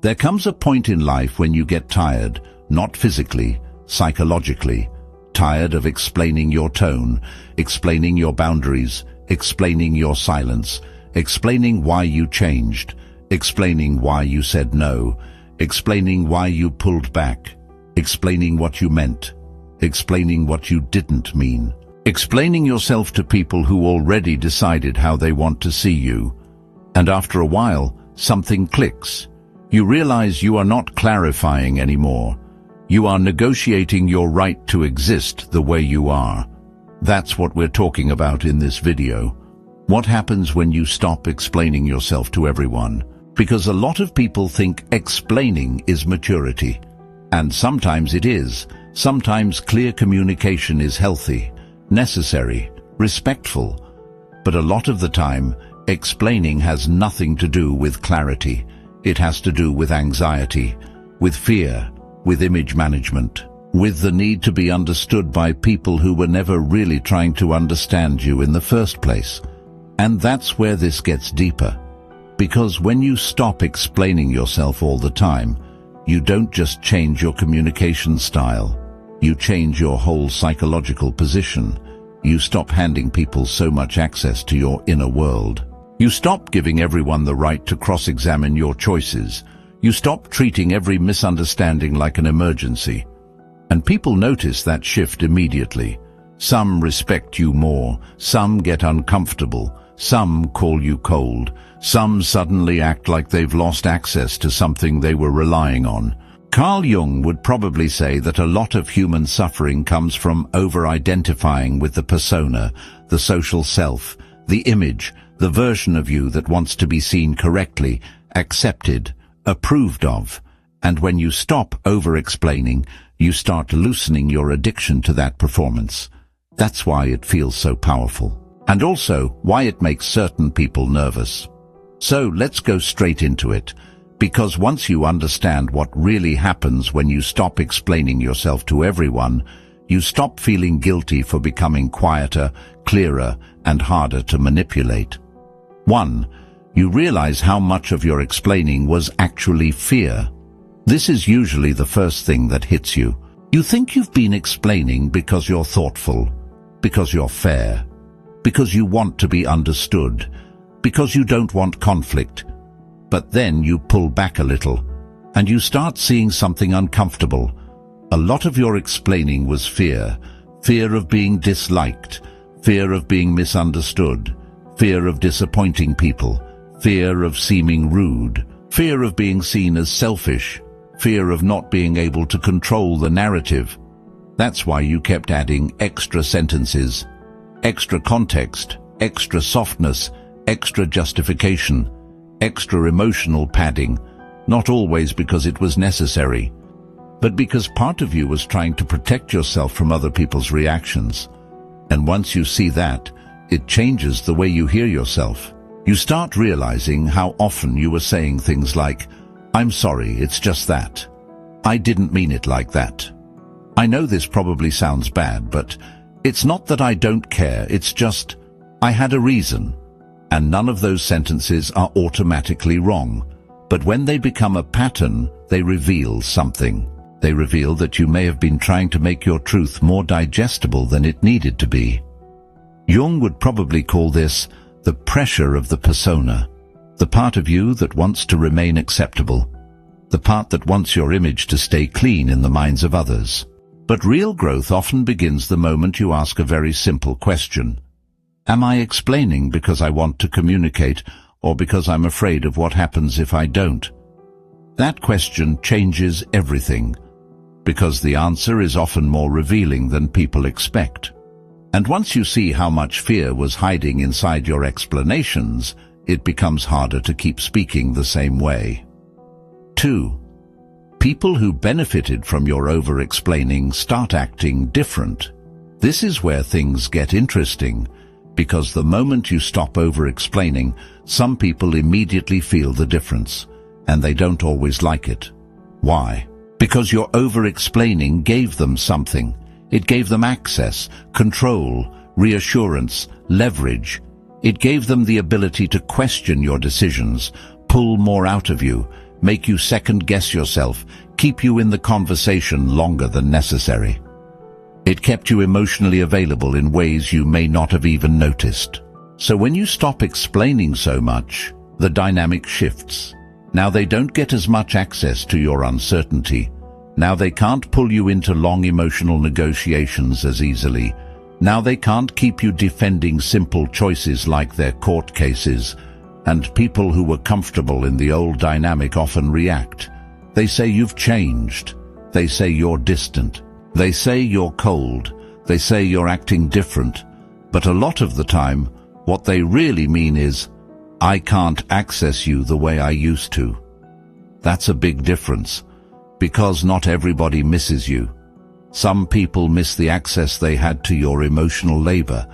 There comes a point in life when you get tired, not physically, psychologically, tired of explaining your tone, explaining your boundaries, explaining your silence, explaining why you changed, explaining why you said no, explaining why you pulled back, explaining what you meant, explaining what you didn't mean, explaining yourself to people who already decided how they want to see you. And after a while, something clicks. You realize you are not clarifying anymore. You are negotiating your right to exist the way you are. That's what we're talking about in this video. What happens when you stop explaining yourself to everyone? Because a lot of people think explaining is maturity. And sometimes it is. Sometimes clear communication is healthy, necessary, respectful. But a lot of the time, explaining has nothing to do with clarity. It has to do with anxiety, with fear, with image management, with the need to be understood by people who were never really trying to understand you in the first place. And that's where this gets deeper. Because when you stop explaining yourself all the time, you don't just change your communication style. You change your whole psychological position. You stop handing people so much access to your inner world. You stop giving everyone the right to cross-examine your choices. You stop treating every misunderstanding like an emergency. And people notice that shift immediately. Some respect you more, some get uncomfortable, some call you cold, some suddenly act like they've lost access to something they were relying on. Carl Jung would probably say that a lot of human suffering comes from over-identifying with the persona, the social self, the image, the version of you that wants to be seen correctly, accepted, approved of. And when you stop over-explaining, you start loosening your addiction to that performance. That's why it feels so powerful. And also why it makes certain people nervous. So let's go straight into it. Because once you understand what really happens when you stop explaining yourself to everyone, you stop feeling guilty for becoming quieter, clearer, and harder to manipulate. 1. You realize how much of your explaining was actually fear. This is usually the first thing that hits you. You think you've been explaining because you're thoughtful, because you're fair, because you want to be understood, because you don't want conflict. But then you pull back a little, and you start seeing something uncomfortable. A lot of your explaining was fear. Fear of being disliked, fear of being misunderstood, fear of disappointing people, fear of seeming rude, fear of being seen as selfish, fear of not being able to control the narrative. That's why you kept adding extra sentences, extra context, extra softness, extra justification, extra emotional padding, not always because it was necessary, but because part of you was trying to protect yourself from other people's reactions. And once you see that, it changes the way you hear yourself. You start realizing how often you were saying things like, "I'm sorry, it's just that. I didn't mean it like that. I know this probably sounds bad, but it's not that I don't care, it's just, I had a reason." And none of those sentences are automatically wrong. But when they become a pattern, they reveal something. They reveal that you may have been trying to make your truth more digestible than it needed to be. Jung would probably call this the pressure of the persona, the part of you that wants to remain acceptable, the part that wants your image to stay clean in the minds of others. But real growth often begins the moment you ask a very simple question. Am I explaining because I want to communicate, or because I'm afraid of what happens if I don't? That question changes everything, because the answer is often more revealing than people expect. And once you see how much fear was hiding inside your explanations, it becomes harder to keep speaking the same way. 2. People who benefited from your over-explaining start acting different. This is where things get interesting, because the moment you stop over-explaining, some people immediately feel the difference, and they don't always like it. Why? Because your over-explaining gave them something. It gave them access, control, reassurance, leverage. It gave them the ability to question your decisions, pull more out of you, make you second-guess yourself, keep you in the conversation longer than necessary. It kept you emotionally available in ways you may not have even noticed. So when you stop explaining so much, the dynamic shifts. Now they don't get as much access to your uncertainty. Now they can't pull you into long emotional negotiations as easily. Now they can't keep you defending simple choices like their court cases. And people who were comfortable in the old dynamic often react. They say you've changed. They say you're distant. They say you're cold. They say you're acting different. But a lot of the time, what they really mean is, I can't access you the way I used to. That's a big difference, because not everybody misses you. Some people miss the access they had to your emotional labor.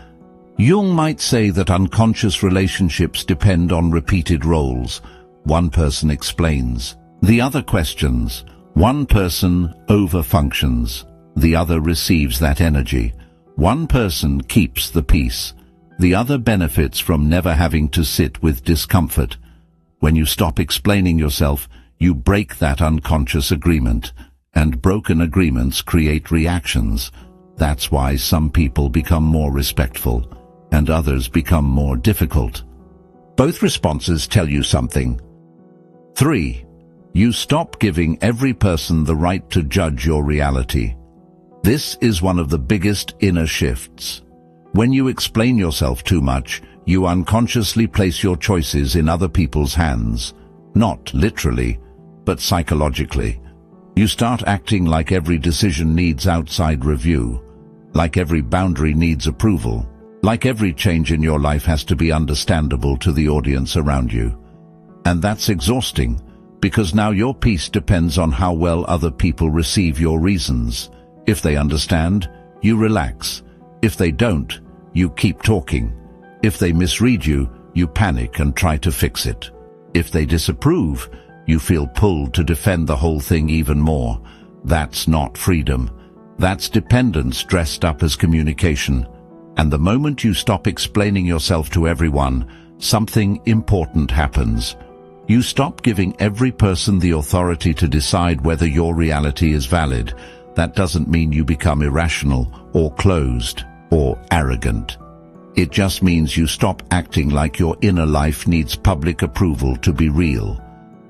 Jung might say that unconscious relationships depend on repeated roles. One person explains. The other questions. One person overfunctions. The other receives that energy. One person keeps the peace. The other benefits from never having to sit with discomfort. When you stop explaining yourself, you break that unconscious agreement. And broken agreements create reactions. That's why some people become more respectful, and others become more difficult. Both responses tell you something. 3. You stop giving every person the right to judge your reality. This is one of the biggest inner shifts. When you explain yourself too much, you unconsciously place your choices in other people's hands. Not literally, but psychologically. You start acting like every decision needs outside review, like every boundary needs approval, like every change in your life has to be understandable to the audience around you. And that's exhausting, because now your peace depends on how well other people receive your reasons. If they understand, you relax. If they don't, you keep talking. If they misread you, you panic and try to fix it. If they disapprove, you feel pulled to defend the whole thing even more. That's not freedom. That's dependence dressed up as communication. And the moment you stop explaining yourself to everyone, something important happens. You stop giving every person the authority to decide whether your reality is valid. That doesn't mean you become irrational or closed or arrogant. It just means you stop acting like your inner life needs public approval to be real.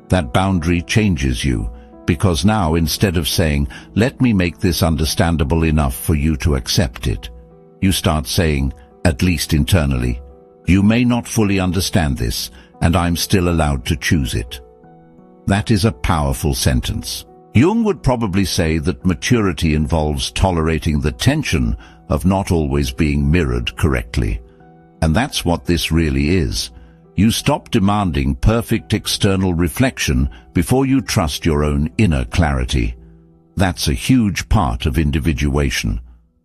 That boundary changes you, because now instead of saying, let me make this understandable enough for you to accept it, you start saying, at least internally, you may not fully understand this, and I'm still allowed to choose it. That is a powerful sentence. Jung would probably say that maturity involves tolerating the tension of not always being mirrored correctly. And that's what this really is. You stop demanding perfect external reflection before you trust your own inner clarity. That's a huge part of individuation,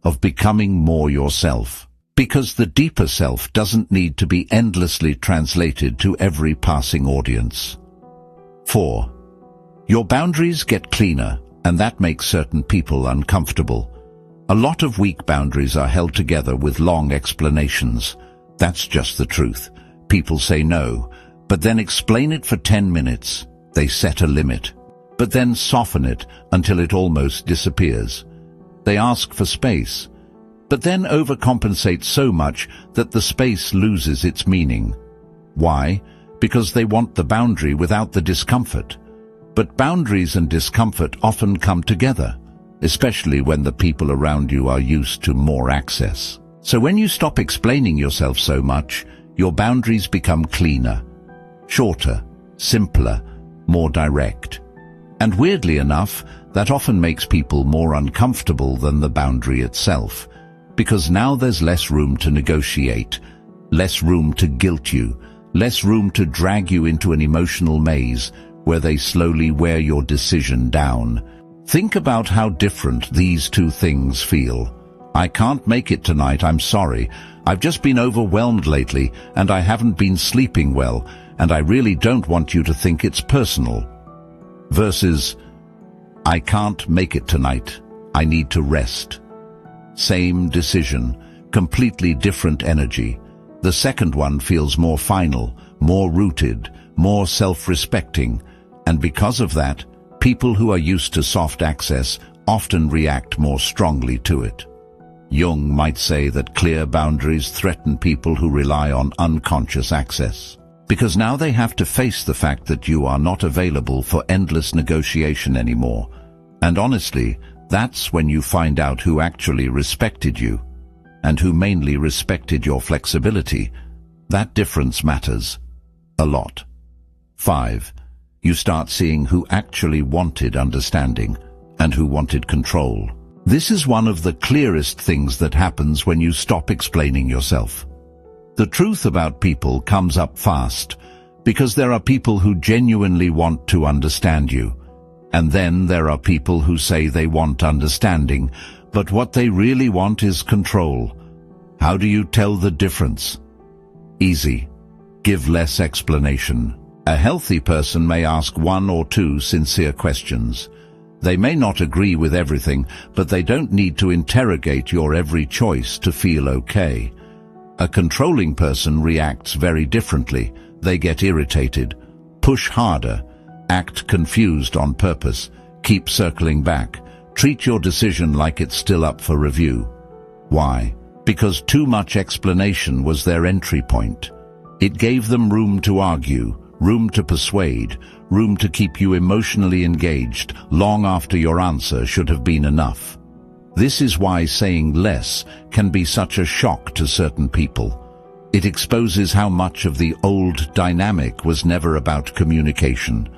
of becoming more yourself. Because the deeper self doesn't need to be endlessly translated to every passing audience. 4. Your boundaries get cleaner, and that makes certain people uncomfortable. A lot of weak boundaries are held together with long explanations. That's just the truth. People say no, but then explain it for 10 minutes. They set a limit, but then soften it until it almost disappears. They ask for space, but then overcompensate so much that the space loses its meaning. Why? Because they want the boundary without the discomfort. But boundaries and discomfort often come together, especially when the people around you are used to more access. So when you stop explaining yourself so much, your boundaries become cleaner, shorter, simpler, more direct. And weirdly enough, that often makes people more uncomfortable than the boundary itself, because now there's less room to negotiate, less room to guilt you, less room to drag you into an emotional maze where they slowly wear your decision down. Think about how different these two things feel. I can't make it tonight, I'm sorry. I've just been overwhelmed lately, and I haven't been sleeping well, and I really don't want you to think it's personal. Versus, I can't make it tonight. I need to rest. Same decision, completely different energy. The second one feels more final, more rooted, more self-respecting. And because of that, people who are used to soft access often react more strongly to it. Jung might say that clear boundaries threaten people who rely on unconscious access, because now they have to face the fact that you are not available for endless negotiation anymore. And honestly, that's when you find out who actually respected you, and who mainly respected your flexibility. That difference matters a lot. 5. You start seeing who actually wanted understanding and who wanted control. This is one of the clearest things that happens when you stop explaining yourself. The truth about people comes up fast, because there are people who genuinely want to understand you, and then there are people who say they want understanding, but what they really want is control. How do you tell the difference? Easy. Give less explanation. A healthy person may ask 1 or 2 sincere questions. They may not agree with everything, but they don't need to interrogate your every choice to feel okay. A controlling person reacts very differently. They get irritated, push harder, act confused on purpose, keep circling back, treat your decision like it's still up for review. Why? Because too much explanation was their entry point. It gave them room to argue, room to persuade, room to keep you emotionally engaged long after your answer should have been enough. This is why saying less can be such a shock to certain people. It exposes how much of the old dynamic was never about communication.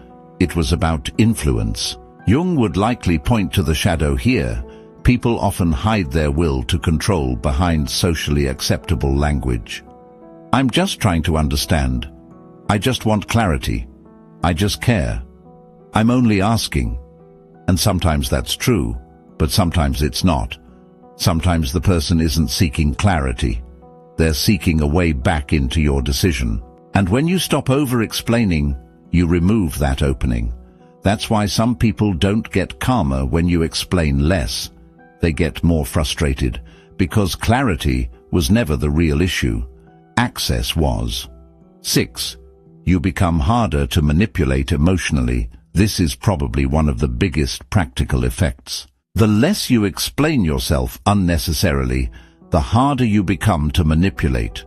It was about influence. Jung would likely point to the shadow here. People often hide their will to control behind socially acceptable language. I'm just trying to understand. I just want clarity. I just care. I'm only asking. And sometimes that's true, but sometimes it's not. Sometimes the person isn't seeking clarity. They're seeking a way back into your decision. And when you stop over-explaining, you remove that opening. That's why some people don't get calmer when you explain less. They get more frustrated, because clarity was never the real issue. Access was. 6. You become harder to manipulate emotionally. This is probably one of the biggest practical effects. The less you explain yourself unnecessarily, the harder you become to manipulate.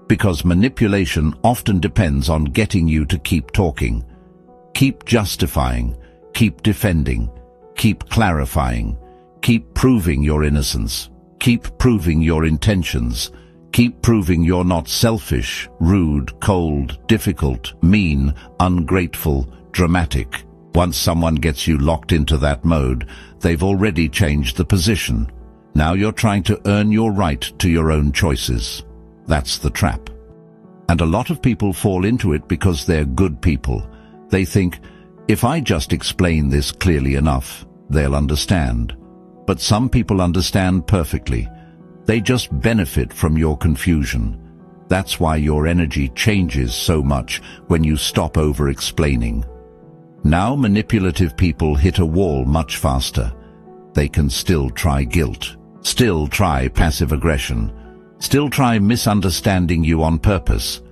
Because manipulation often depends on getting you to keep talking, keep justifying, keep defending, keep clarifying, keep proving your innocence, keep proving your intentions, keep proving you're not selfish, rude, cold, difficult, mean, ungrateful, dramatic. Once someone gets you locked into that mode, they've already changed the position. Now you're trying to earn your right to your own choices. That's the trap. And a lot of people fall into it because they're good people. They think, if I just explain this clearly enough, they'll understand. But some people understand perfectly. They just benefit from your confusion. That's why your energy changes so much when you stop over-explaining. Now manipulative people hit a wall much faster. They can still try guilt, still try passive aggression, still try misunderstanding you on purpose.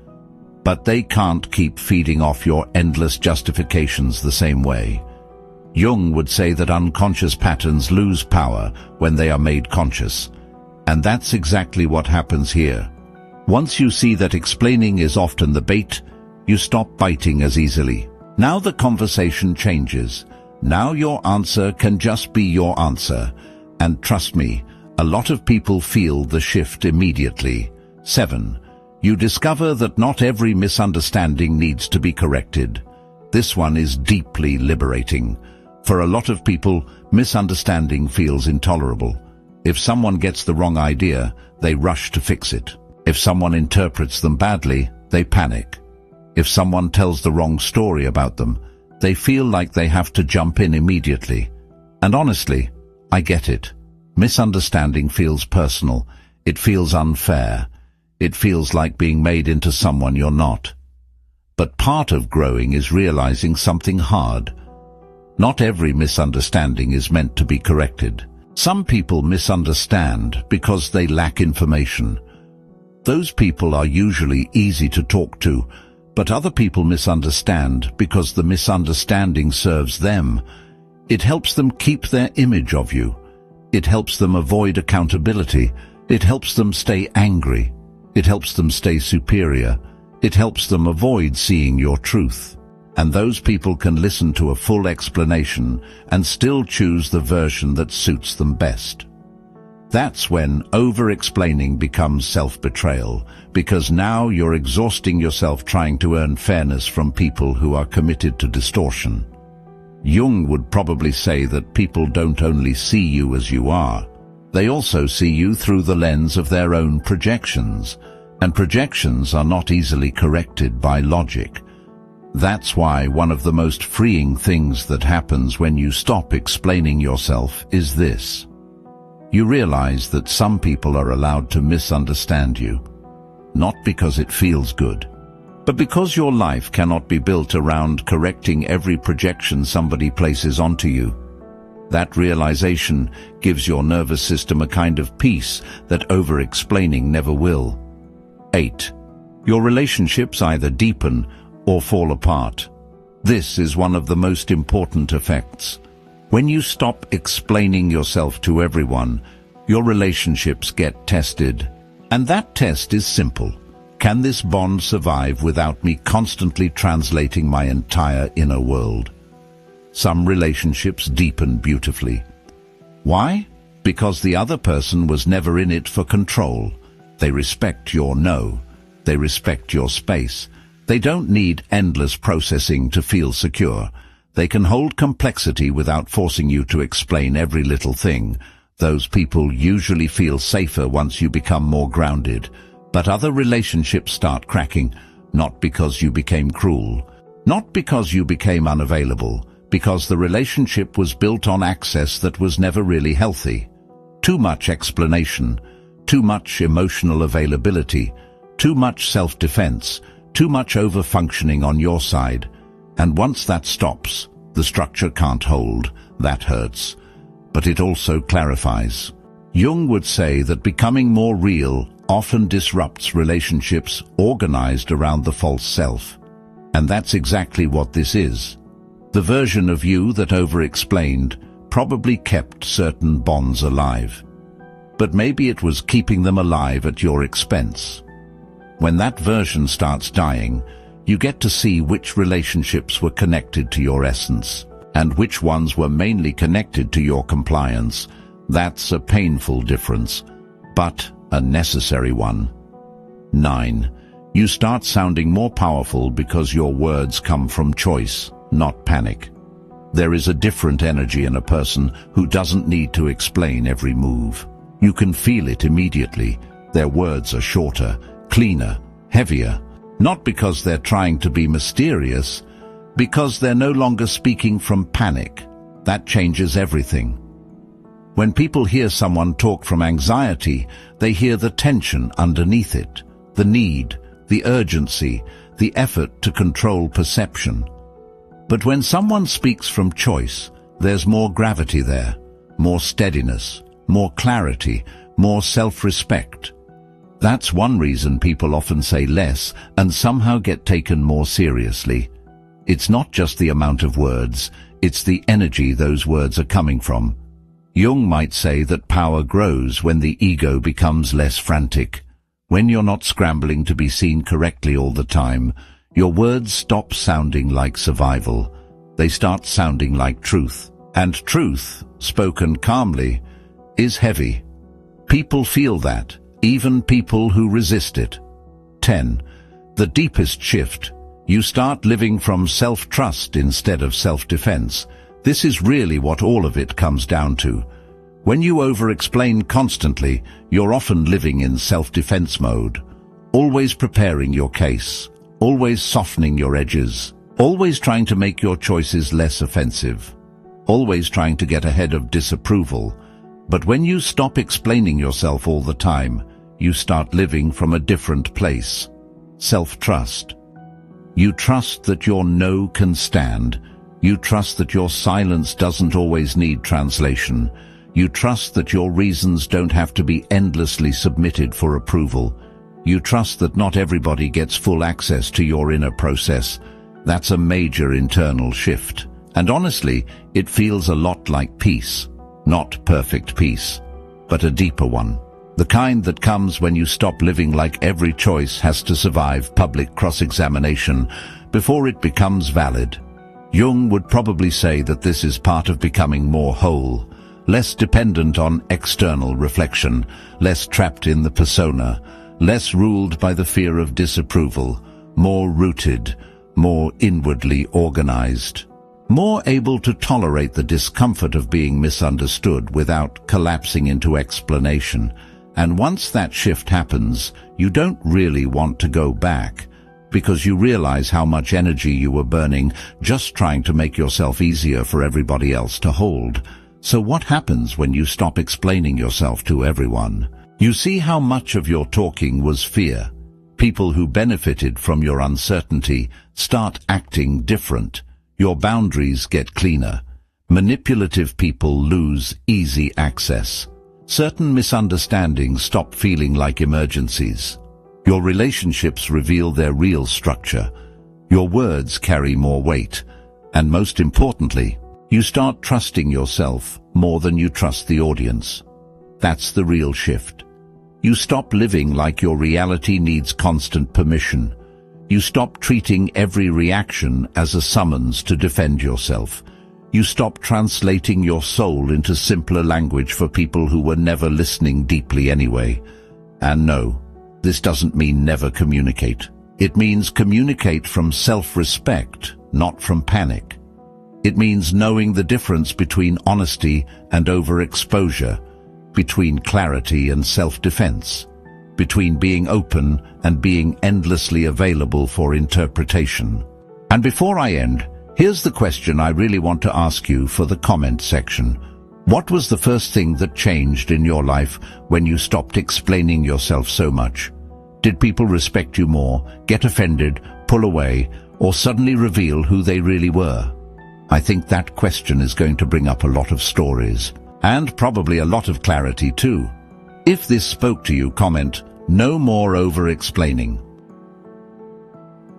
But they can't keep feeding off your endless justifications the same way. Jung would say that unconscious patterns lose power when they are made conscious. And that's exactly what happens here. Once you see that explaining is often the bait, you stop biting as easily. Now the conversation changes. Now your answer can just be your answer. And trust me, a lot of people feel the shift immediately. 7. You discover that not every misunderstanding needs to be corrected. This one is deeply liberating. For a lot of people, misunderstanding feels intolerable. If someone gets the wrong idea, they rush to fix it. If someone interprets them badly, they panic. If someone tells the wrong story about them, they feel like they have to jump in immediately. And honestly, I get it. Misunderstanding feels personal. It feels unfair. It feels like being made into someone you're not. But part of growing is realizing something hard. Not every misunderstanding is meant to be corrected. Some people misunderstand because they lack information. Those people are usually easy to talk to, But other people misunderstand because the misunderstanding serves them. It helps them keep their image of you. It helps them avoid accountability. It helps them stay angry. It helps them stay superior. It helps them avoid seeing your truth. And those people can listen to a full explanation and still choose the version that suits them best. That's when over-explaining becomes self-betrayal, because now you're exhausting yourself trying to earn fairness from people who are committed to distortion. Jung would probably say that people don't only see you as you are, they also see you through the lens of their own projections, and projections are not easily corrected by logic. That's why one of the most freeing things that happens when you stop explaining yourself is this. You realize that some people are allowed to misunderstand you, not because it feels good, but because your life cannot be built around correcting every projection somebody places onto you. That realization gives your nervous system a kind of peace that over-explaining never will. 8. Your relationships either deepen or fall apart. This is one of the most important effects. When you stop explaining yourself to everyone, your relationships get tested. And that test is simple. Can this bond survive without me constantly translating my entire inner world? Some relationships deepen beautifully. Why? Because the other person was never in it for control. They respect your no. They respect your space. They don't need endless processing to feel secure. They can hold complexity without forcing you to explain every little thing. Those people usually feel safer once you become more grounded. But other relationships start cracking, not because you became cruel, not because you became unavailable, because the relationship was built on access that was never really healthy. Too much explanation, too much emotional availability, too much self-defense, too much over-functioning on your side. And once that stops, the structure can't hold. That hurts. But it also clarifies. Jung would say that becoming more real often disrupts relationships organized around the false self. And that's exactly what this is. The version of you that over-explained probably kept certain bonds alive. But maybe it was keeping them alive at your expense. When that version starts dying, you get to see which relationships were connected to your essence, and which ones were mainly connected to your compliance. That's a painful difference, but a necessary one. 9. You start sounding more powerful because your words come from choice, not panic. There is a different energy in a person who doesn't need to explain every move. You can feel it immediately. Their words are shorter, cleaner, heavier, not because they're trying to be mysterious, because they're no longer speaking from panic. That changes everything. When people hear someone talk from anxiety, they hear the tension underneath it, the need, the urgency, the effort to control perception. But when someone speaks from choice, there's more gravity there, more steadiness, more clarity, more self-respect. That's one reason people often say less and somehow get taken more seriously. It's not just the amount of words, it's the energy those words are coming from. Jung might say that power grows when the ego becomes less frantic. When you're not scrambling to be seen correctly all the time, your words stop sounding like survival. They start sounding like truth. And truth, spoken calmly, is heavy. People feel that, even people who resist it. 10. The deepest shift. You start living from self-trust instead of self-defense. This is really what all of it comes down to. When you over-explain constantly, you're often living in self-defense mode, always preparing your case, always softening your edges, always trying to make your choices less offensive, always trying to get ahead of disapproval. But when you stop explaining yourself all the time, you start living from a different place. Self-trust. You trust that your no can stand. You trust that your silence doesn't always need translation. You trust that your reasons don't have to be endlessly submitted for approval. You trust that not everybody gets full access to your inner process. That's a major internal shift. And honestly, it feels a lot like peace. Not perfect peace, but a deeper one. The kind that comes when you stop living like every choice has to survive public cross-examination before it becomes valid. Jung would probably say that this is part of becoming more whole, less dependent on external reflection, less trapped in the persona, less ruled by the fear of disapproval, more rooted, more inwardly organized, more able to tolerate the discomfort of being misunderstood without collapsing into explanation. And once that shift happens, you don't really want to go back, because you realize how much energy you were burning just trying to make yourself easier for everybody else to hold. So what happens when you stop explaining yourself to everyone? You see how much of your talking was fear. People who benefited from your uncertainty start acting different. Your boundaries get cleaner. Manipulative people lose easy access. Certain misunderstandings stop feeling like emergencies. Your relationships reveal their real structure. Your words carry more weight. And most importantly, you start trusting yourself more than you trust the audience. That's the real shift. You stop living like your reality needs constant permission. You stop treating every reaction as a summons to defend yourself. You stop translating your soul into simpler language for people who were never listening deeply anyway. And no, this doesn't mean never communicate. It means communicate from self-respect, not from panic. It means knowing the difference between honesty and overexposure, between clarity and self-defense, between being open and being endlessly available for interpretation. And before I end, here's the question I really want to ask you for the comment section. What was the first thing that changed in your life when you stopped explaining yourself so much? Did people respect you more, get offended, pull away, or suddenly reveal who they really were? I think that question is going to bring up a lot of stories, and probably a lot of clarity too. If this spoke to you, comment, "No more over-explaining."